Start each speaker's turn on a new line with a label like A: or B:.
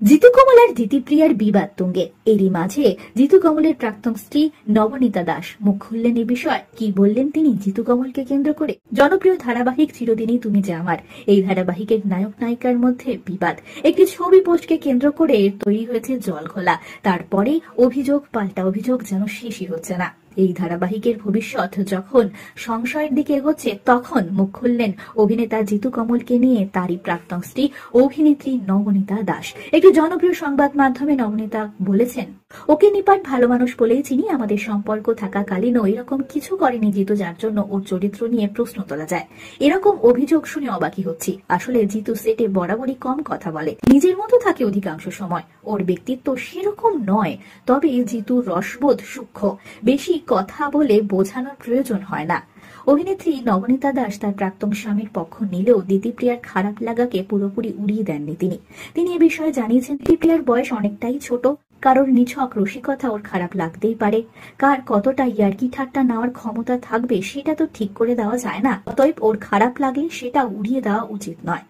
A: জিতু কমল আর দিতিপ্রিয়ার বিবাদ তুঙ্গে। এরই মাঝে জিতু কমলের প্রাক্তন স্ত্রী নবনীতা দাস মুখ খুললেন এ বিষয়ে। কি বললেন তিনি জিতু কমলকে কেন্দ্র করে? জনপ্রিয় ধারাবাহিক চিরদিনই তুমি যে আমার, এই ধারাবাহিকের নায়ক নায়িকার মধ্যে বিবাদ। একটি ছবি পোস্টকে কেন্দ্র করে তৈরি হয়েছে জলঘোলা। তারপরে অভিযোগ পাল্টা অভিযোগ, যেন শেষই হচ্ছে না। এই ধারাবাহিকের ভবিষ্যৎ যখন সংশয়ের দিকে এগোচ্ছে, তখন মুখ খুললেন অভিনেতা জিতু কমলকে নিয়ে তারই প্রাক্তন স্ত্রী অভিনেত্রী নবনীতা দাস। একটি জনপ্রিয় সংবাদ মাধ্যমে নবনীতা বলেছেন, ওকে নিপাট ভালো মানুষ বলেই চিনি। আমাদের সম্পর্ক থাকাকালীনও এরকম কিছু করেনি জিতু, যার জন্য ওর চরিত্র নিয়ে প্রশ্ন তোলা যায়। এরকম অভিযোগ শুনে অবাকই হচ্ছি। আসলে জিতু সেটে বরাবরই কম কথা বলে, নিজের মতো থাকে অধিকাংশ সময়। ওর ব্যক্তিত্ব সেরকম নয়, তবে জিতুর রসবোধ সূক্ষ্ম, বেশি কথা বলে বোঝানোর প্রয়োজন হয় না। অভিনেত্রী নবনীতা দাস তার প্রাক্তন স্বামীর পক্ষ নিলেও দিতিপ্রিয়ার খারাপ লাগাকে পুরোপুরি উড়িয়ে দেননি তিনি এ বিষয়ে জানিয়েছেন, দিতিপ্রিয়ার বয়স অনেকটাই ছোট, কারোর নিছক রসিকতা ওর খারাপ লাগতেই পারে। কার কতটা ইয়ার্কি ঠাট্টা নেওয়ার ক্ষমতা থাকবে সেটা তো ঠিক করে দেওয়া যায় না। অতএব ওর খারাপ লাগলে সেটা উড়িয়ে দেওয়া উচিত নয়।